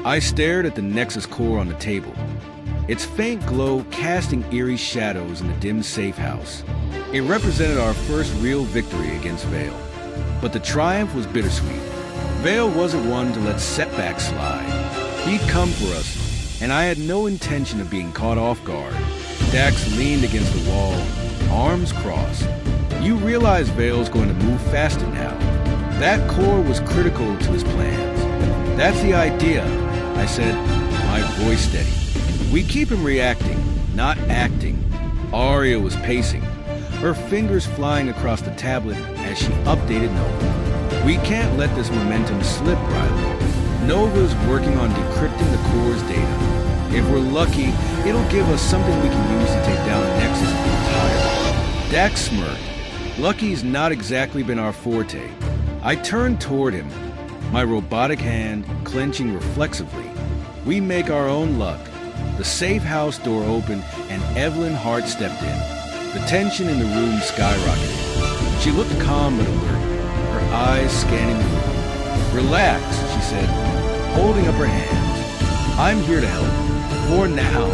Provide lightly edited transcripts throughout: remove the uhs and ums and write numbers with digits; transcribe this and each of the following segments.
I stared at the Nexus core on the table, its faint glow casting eerie shadows in the dim safe house. It represented our first real victory against Vale. But the triumph was bittersweet. Vale wasn't one to let setbacks slide. He'd come for us, and I had no intention of being caught off guard. Dax leaned against the wall, arms crossed. You realize Vale's going to move faster now. That core was critical to his plans. That's the idea, I said, my voice steady. We keep him reacting, not acting. Arya was pacing, her fingers flying across the tablet as she updated Nova. We can't let this momentum slip, Riley. Nova's working on decrypting the core's data. If we're lucky, it'll give us something we can use to take down the Nexus entirely. Dax smirked. Lucky's not exactly been our forte. I turned toward him, my robotic hand clenching reflexively. We make our own luck. The safe house door opened and Evelyn Hart stepped in. The tension in the room skyrocketed. She looked calm but alert, her eyes scanning the room. Relax, she said, holding up her hands. I'm here to help. For now.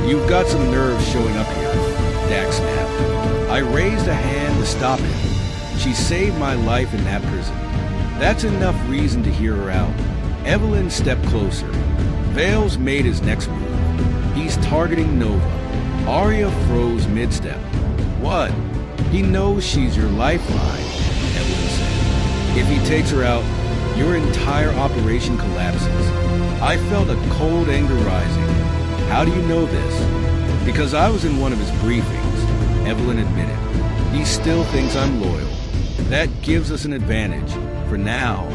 You've got some nerve showing up here, Dax snapped. I raised a hand to stop him. She saved my life in that prison. That's enough reason to hear her out. Evelyn stepped closer. Vale's made his next move. He's targeting Nova. Arya froze mid-step. What? He knows she's your lifeline, Evelyn said. If he takes her out, your entire operation collapses. I felt a cold anger rising. How do you know this? Because I was in one of his briefings, Evelyn admitted. He still thinks I'm loyal. That gives us an advantage, for now.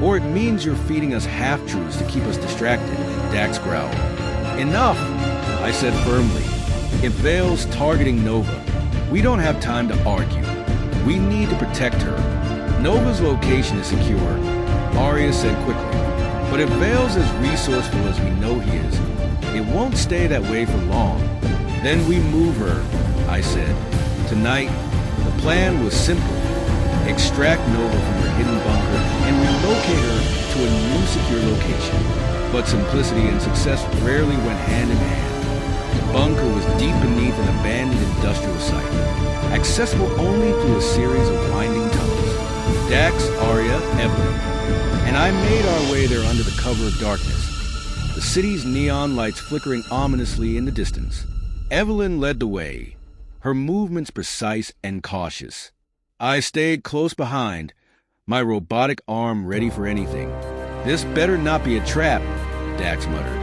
Or it means you're feeding us half-truths to keep us distracted, Dax growled. Enough, I said firmly. If Vale's targeting Nova, we don't have time to argue. We need to protect her. Nova's location is secure, Arya said quickly. But if Vale's as resourceful as we know he is, it won't stay that way for long. Then we move her, I said. Tonight, the plan was simple. Extract Nova from her hidden bunker and relocate her to a new secure location. But simplicity and success rarely went hand in hand. The bunker was deep beneath an abandoned industrial site, accessible only through a series of winding tunnels. Dax, Arya, Evelyn, and I made our way there under the cover of darkness, the city's neon lights flickering ominously in the distance. Evelyn led the way, her movements precise and cautious. I stayed close behind, my robotic arm ready for anything. This better not be a trap, Dax muttered.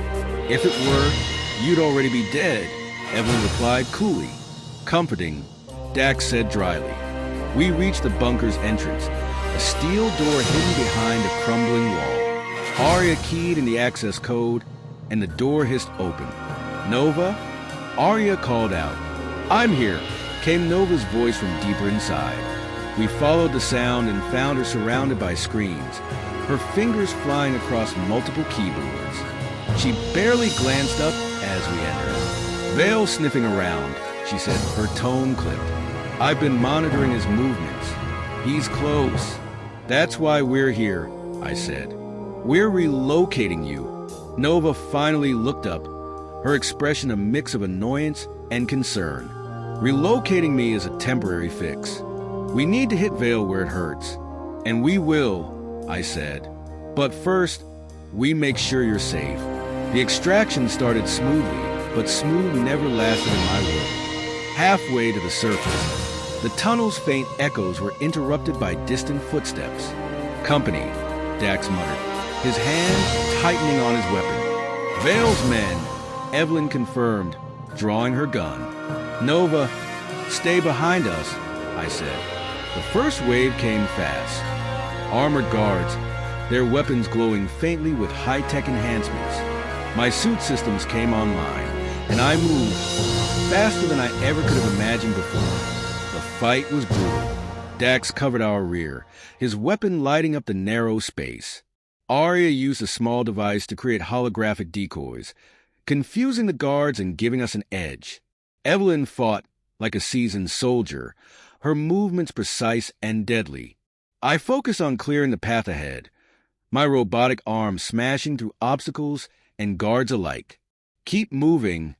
If it were, you'd already be dead, Evelyn replied coolly. Comforting, Dax said dryly. We reached the bunker's entrance, a steel door hidden behind a crumbling wall. Arya keyed in the access code, and the door hissed open. Nova? Arya called out. I'm here, came Nova's voice from deeper inside. We followed the sound and found her surrounded by screens, her fingers flying across multiple keyboards. She barely glanced up as we entered. Vale sniffing around, she said, her tone clipped. I've been monitoring his movements. He's close. That's why we're here, I said. We're relocating you. Nova finally looked up, her expression a mix of annoyance and concern. Relocating me is a temporary fix. We need to hit Vale where it hurts. And we will, I said. But first, we make sure you're safe. The extraction started smoothly, but smooth never lasted in my world. Halfway to the surface, the tunnel's faint echoes were interrupted by distant footsteps. Company, Dax muttered, his hand tightening on his weapon. Vale's men, Evelyn confirmed, drawing her gun. Nova, stay behind us, I said. The first wave came fast. Armored guards, their weapons glowing faintly with high-tech enhancements. My suit systems came online, and I moved faster than I ever could have imagined before. The fight was brutal. Dax covered our rear, his weapon lighting up the narrow space. Arya used a small device to create holographic decoys, confusing the guards and giving us an edge. Evelyn fought like a seasoned soldier, her movements precise and deadly. I focused on clearing the path ahead, my robotic arm smashing through obstacles and guards alike. "Keep moving,"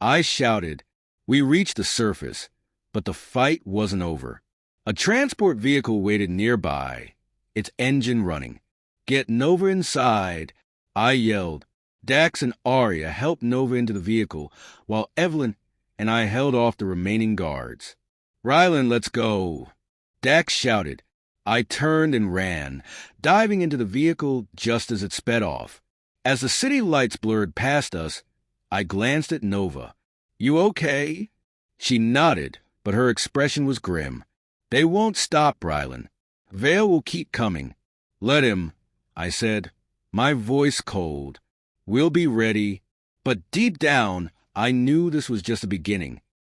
I shouted. We reached the surface, but the fight wasn't over. A transport vehicle waited nearby, its engine running. "Get Nova inside," I yelled. Dax and Arya helped Nova into the vehicle, while Evelyn and I held off the remaining guards. "Rylan, let's go," Dax shouted. I turned and ran, diving into the vehicle just as it sped off. As the city lights blurred past us, I glanced at Nova. "You okay?" She nodded, but her expression was grim. "They won't stop, Rylan. Vale will keep coming." "Let him," I said, my voice cold. "We'll be ready." But deep down, I knew this was just the beginning.